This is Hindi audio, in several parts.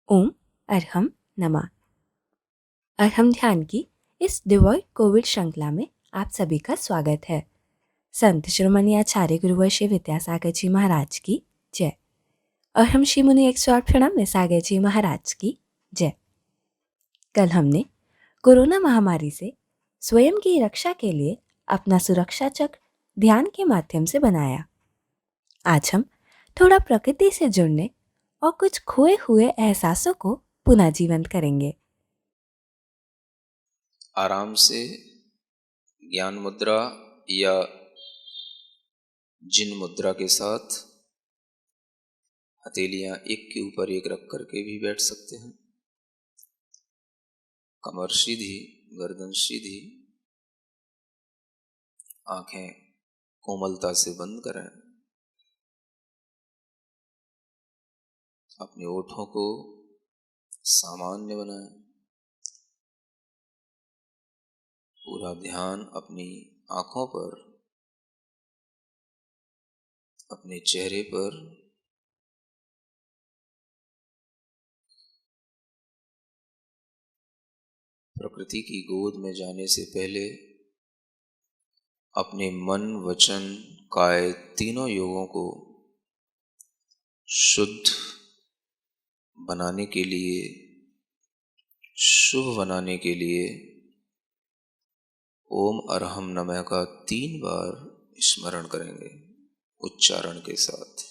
ओम अरहम नमः। अरहम ध्यान की इस डिवॉइड कोविड श्रृंखला में आप सभी का स्वागत है। संत शिरोमणि आचार्य गुरुवर श्री विद्यासागर जी महाराज की जय। अरहम श्री मुनि 108 प्रणाम सागर जी महाराज की जय। कल हमने कोरोना महामारी से स्वयं की रक्षा के लिए अपना सुरक्षा चक्र ध्यान के माध्यम से बनाया। आज हम थोड़ा प्रकृति से जुड़ने और कुछ खोए हुए एहसासों को पुनः जीवंत करेंगे। आराम से ज्ञान मुद्रा या जिन मुद्रा के साथ हथेलियां एक के ऊपर एक रख करके भी बैठ सकते हैं। कमर सीधी, गर्दन सीधी, आंखें कोमलता से बंद करें। अपने ओठों को सामान्य बनाएं। पूरा ध्यान अपनी आंखों पर, अपने चेहरे पर, प्रकृति की गोद में जाने से पहले अपने मन, वचन, काय तीनों योगों को शुद्ध बनाने के लिए, शुभ बनाने के लिए ओम अरहम नमः का 3 बार स्मरण करेंगे उच्चारण के साथ।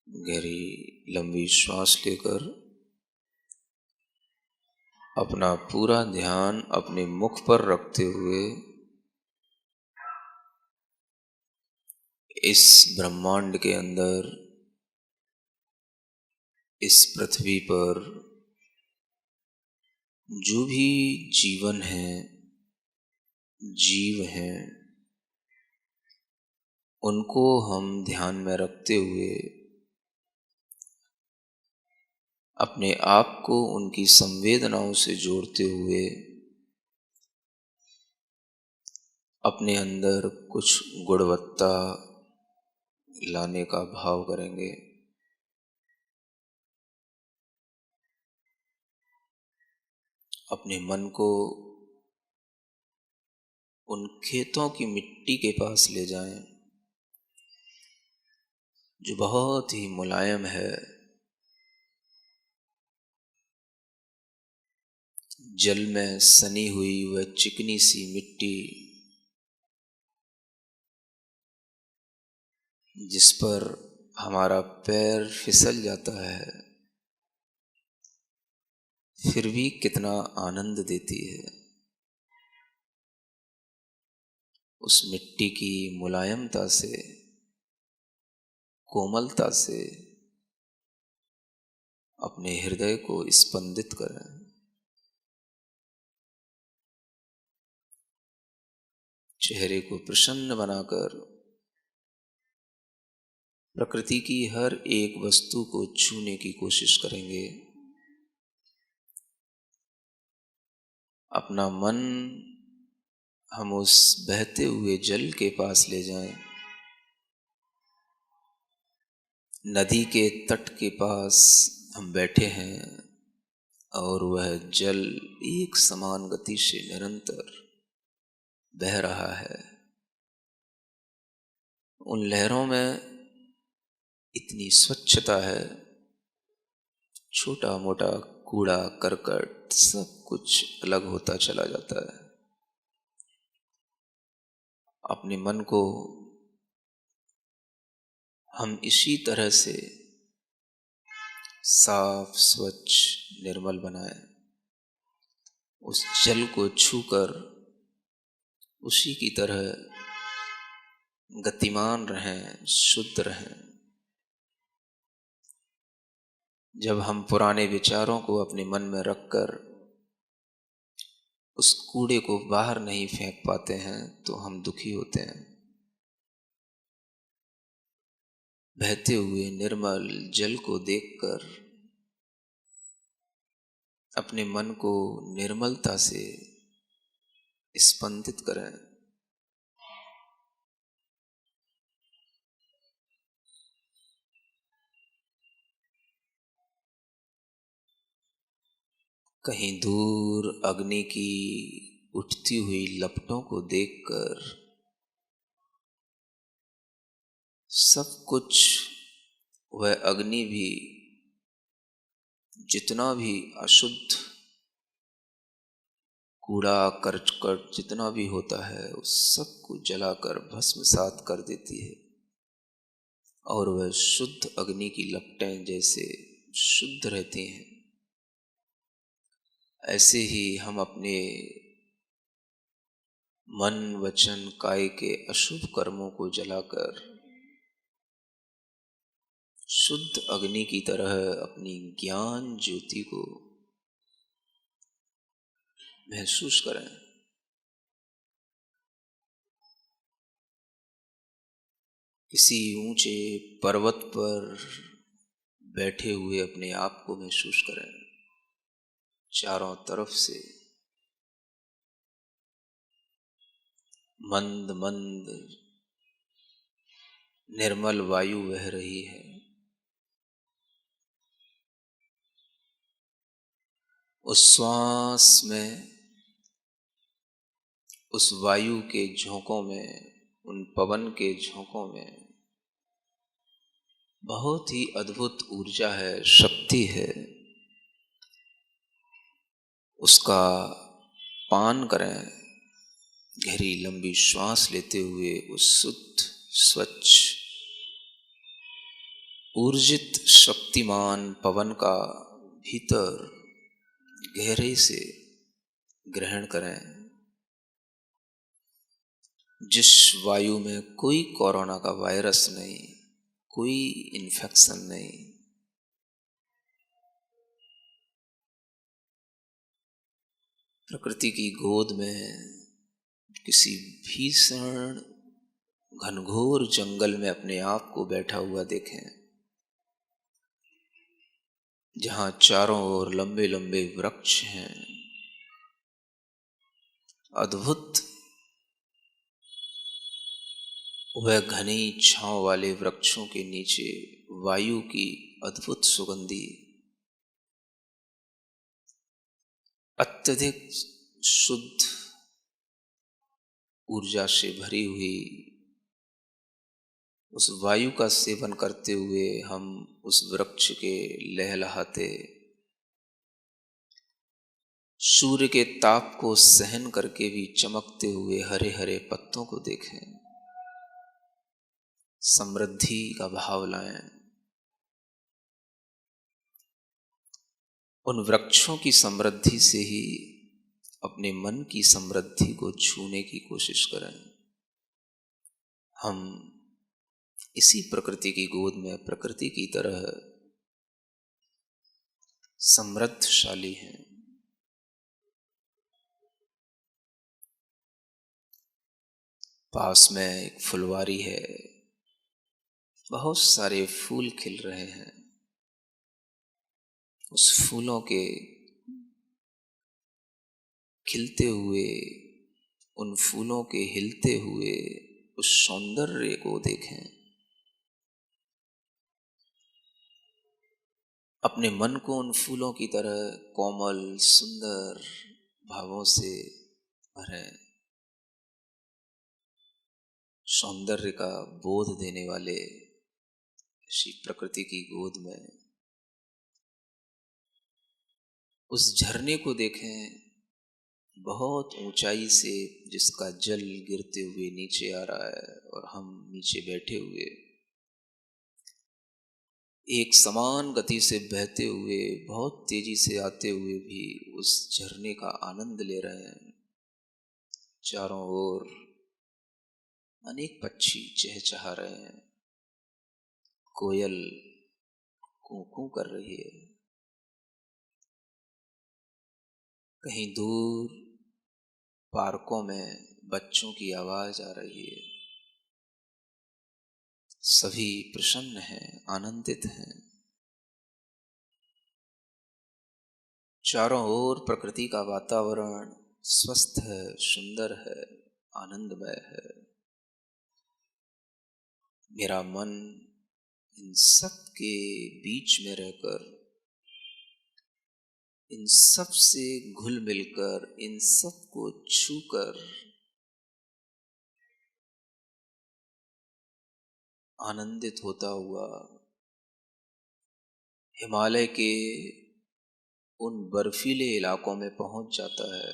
गहरी लंबी श्वास लेकर अपना पूरा ध्यान अपने मुख पर रखते हुए इस ब्रह्मांड के अंदर, इस पृथ्वी पर जो भी जीवन है, जीव हैं, उनको हम ध्यान में रखते हुए अपने आप को उनकी संवेदनाओं से जोड़ते हुए अपने अंदर कुछ गुणवत्ता लाने का भाव करेंगे। अपने मन को उन खेतों की मिट्टी के पास ले जाएं जो बहुत ही मुलायम है, जल में सनी हुई वह चिकनी सी मिट्टी जिस पर हमारा पैर फिसल जाता है फिर भी कितना आनंद देती है। उस मिट्टी की मुलायमता से, कोमलता से अपने हृदय को स्पंदित करें। चेहरे को प्रसन्न बनाकर प्रकृति की हर एक वस्तु को छूने की कोशिश करेंगे। अपना मन हम उस बहते हुए जल के पास ले जाएं नदी के तट के पास हम बैठे हैं और वह जल एक समान गति से निरंतर बह रहा है। उन लहरों में इतनी स्वच्छता है, छोटा मोटा कूड़ा करकट सब कुछ अलग होता चला जाता है। अपने मन को हम इसी तरह से साफ स्वच्छ निर्मल बनाएं, उस जल को छूकर उसी की तरह गतिमान रहें, शुद्ध रहें। जब हम पुराने विचारों को अपने मन में रखकर उस कूड़े को बाहर नहीं फेंक पाते हैं तो हम दुखी होते हैं। बहते हुए निर्मल जल को देखकर अपने मन को निर्मलता से स्पंदित करें। कहीं दूर अग्नि की उठती हुई लपटों को देखकर सब कुछ, वह अग्नि भी, जितना भी अशुद्ध कूड़ा करकट जितना भी होता है उस सब को जलाकर भस्मसात कर देती है और वह शुद्ध अग्नि की लपटें जैसे शुद्ध रहती हैं। ऐसे ही हम अपने मन वचन काय के अशुभ कर्मों को जलाकर शुद्ध अग्नि की तरह अपनी ज्ञान ज्योति को महसूस करें। किसी ऊंचे पर्वत पर बैठे हुए अपने आप को महसूस करें। चारों तरफ से मंद मंद निर्मल वायु बह रही है। उस श्वास में, उस वायु के झोंकों में, उन पवन के झोंकों में बहुत ही अद्भुत ऊर्जा है, शक्ति है। उसका पान करें। गहरी लंबी श्वास लेते हुए उस शुद्ध स्वच्छ ऊर्जित शक्तिमान पवन का भीतर गहरे से ग्रहण करें। जिस वायु में कोई कोरोना का वायरस नहीं, कोई इन्फेक्शन नहीं, प्रकृति की गोद में किसी भीषण घनघोर जंगल में अपने आप को बैठा हुआ देखें, जहां चारों ओर लंबे लंबे वृक्ष हैं। अद्भुत वह घनी छांव वाले वृक्षों के नीचे वायु की अद्भुत सुगंधी, अत्यधिक शुद्ध ऊर्जा से भरी हुई उस वायु का सेवन करते हुए हम उस वृक्ष के लहलहाते सूर्य के ताप को सहन करके भी चमकते हुए हरे हरे पत्तों को देखें। समृद्धि का भाव लाएं। उन वृक्षों की समृद्धि से ही अपने मन की समृद्धि को छूने की कोशिश करें। हम इसी प्रकृति की गोद में प्रकृति की तरह समृद्धशाली हैं। पास में एक फुलवारी है, बहुत सारे फूल खिल रहे हैं। उस फूलों के खिलते हुए, उन फूलों के हिलते हुए उस सौंदर्य को देखें। अपने मन को उन फूलों की तरह कोमल सुंदर भावों से भरें, सौंदर्य का बोध देने वाले ऐसी प्रकृति की गोद में उस झरने को देखें, बहुत ऊंचाई से जिसका जल गिरते हुए नीचे आ रहा है और हम नीचे बैठे हुए एक समान गति से बहते हुए, बहुत तेजी से आते हुए भी उस झरने का आनंद ले रहे हैं। चारों ओर अनेक पक्षी चहचहा रहे हैं, कोयल कूं कूं कर रही है, कहीं दूर पार्कों में बच्चों की आवाज आ रही है। सभी प्रसन्न हैं, आनंदित हैं। चारों ओर प्रकृति का वातावरण स्वस्थ है, सुंदर है, आनंदमय है। मेरा मन इन सब के बीच में रहकर, इन सब से घुल मिलकर, इन सब को छूकर आनंदित होता हुआ हिमालय के उन बर्फीले इलाकों में पहुंच जाता है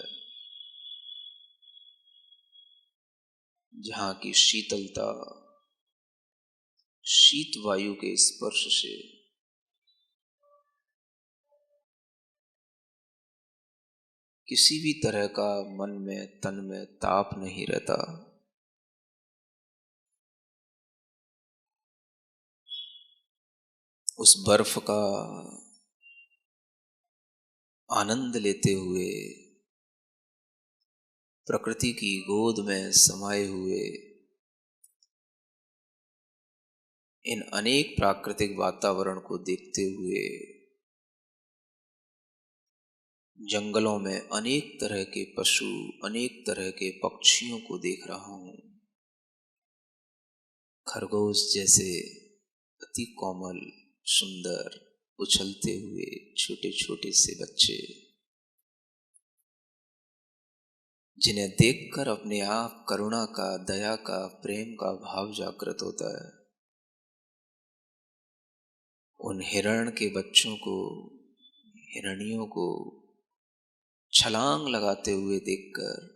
जहां की शीतलता शीत वायु के स्पर्श से किसी भी तरह का मन में तन में ताप नहीं रहता। उस बर्फ का आनंद लेते हुए, प्रकृति की गोद में समाये हुए इन अनेक प्राकृतिक वातावरण को देखते हुए, जंगलों में अनेक तरह के पशु, अनेक तरह के पक्षियों को देख रहा हूं। खरगोश जैसे अति कोमल सुंदर उछलते हुए छोटे छोटे से बच्चे, जिन्हें देखकर अपने आप करुणा का, दया का, प्रेम का भाव जागृत होता है। उन हिरण के बच्चों को, हिरणियों को छलांग लगाते हुए देखकर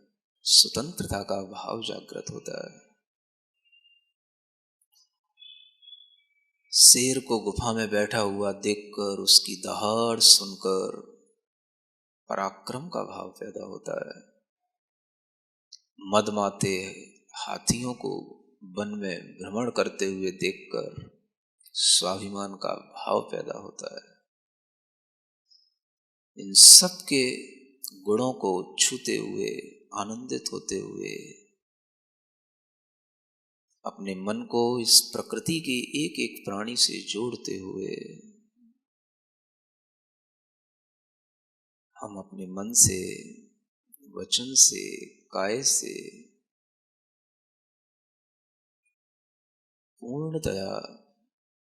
स्वतंत्रता का भाव जागृत होता है। शेर को गुफा में बैठा हुआ देखकर, उसकी दहाड़ सुनकर पराक्रम का भाव पैदा होता है। मदमाते हाथियों को वन में भ्रमण करते हुए देखकर स्वाभिमान का भाव पैदा होता है। इन सब के गुणों को छूते हुए, आनंदित होते हुए, अपने मन को इस प्रकृति के एक एक प्राणी से जोड़ते हुए, हम अपने मन से, वचन से, काय से पूर्णतया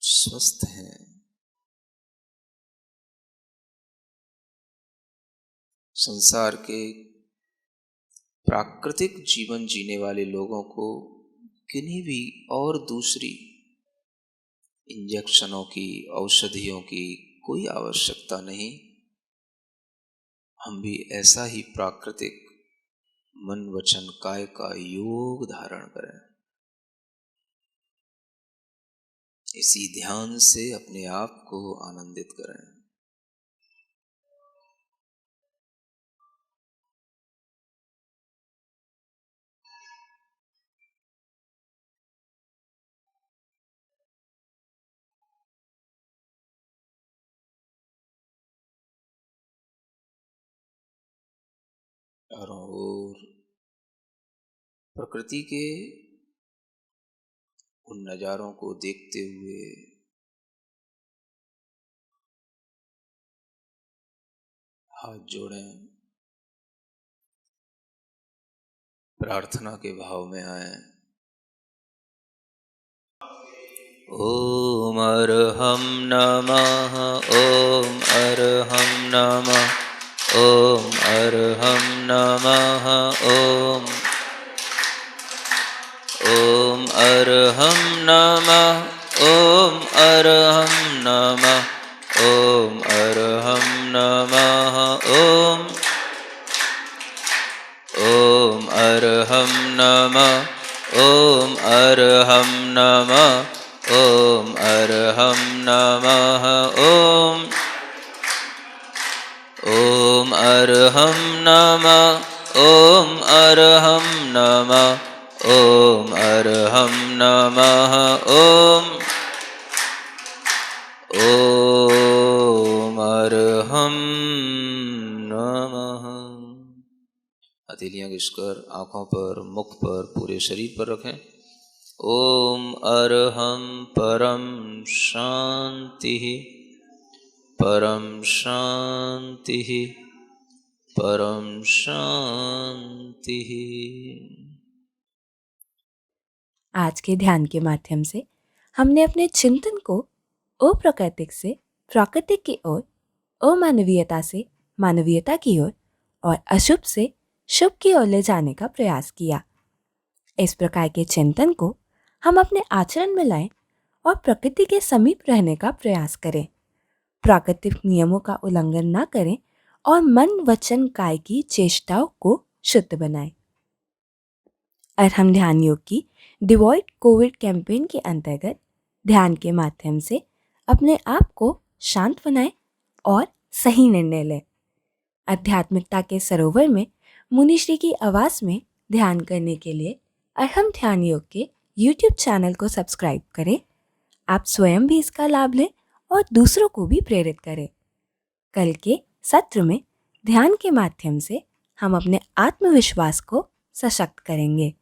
स्वस्थ हैं। संसार के प्राकृतिक जीवन जीने वाले लोगों को किन्हीं भी और दूसरी इंजेक्शनों की, औषधियों की कोई आवश्यकता नहीं। हम भी ऐसा ही प्राकृतिक मन वचन काय का योग धारण करें। इसी ध्यान से अपने आप को आनंदित करें। चारों ओर प्रकृति के उन नजारों को देखते हुए हाथ जोड़ें, प्रार्थना के भाव में आए। ॐ अर्हं नमः। ॐ अर्हं नमः। ॐ अर्हं नमः। ॐ अर्हं नमः। ॐ अर्हं नमः। ॐ अर्हं नमः। ॐ अर्हं नमः। ॐ अर्हं नमः। ॐ अर्हं नमः। ॐ अर्हं नमः। ॐ अर्हं नमः। ॐ अर्हं नमः। ॐ अर्हं नमः। हथेलियां घिसकर आंखों पर, मुख पर, पूरे शरीर पर रखें। ॐ अर्हं परम शांति। परम शांति। परम शांति। आज के ध्यान के माध्यम से हमने अपने चिंतन को अप्राकृतिक से प्राकृतिक की ओर, अमानवीयता से मानवीयता की ओर और अशुभ से शुभ की ओर ले जाने का प्रयास किया। इस प्रकार के चिंतन को हम अपने आचरण में लाएं और प्रकृति के समीप रहने का प्रयास करें। प्राकृतिक नियमों का उल्लंघन न करें और मन, वचन, काय की चेष्टाओं को शुद्ध बनाएं। अर्हम ध्यान योग की डिवॉइड कोविड कैंपेन के अंतर्गत ध्यान के माध्यम से अपने आप को शांत बनाएं और सही निर्णय लें। आध्यात्मिकता के सरोवर में मुनिश्री की आवाज़ में ध्यान करने के लिए अर्हम ध्यान योग के YouTube चैनल को सब्सक्राइब करें। आप स्वयं भी इसका लाभ लें और दूसरों को भी प्रेरित करें। कल के सत्र में ध्यान के माध्यम से हम अपने आत्मविश्वास को सशक्त करेंगे।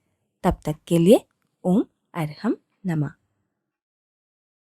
तब तक के लिए ओम अर्हम नमः।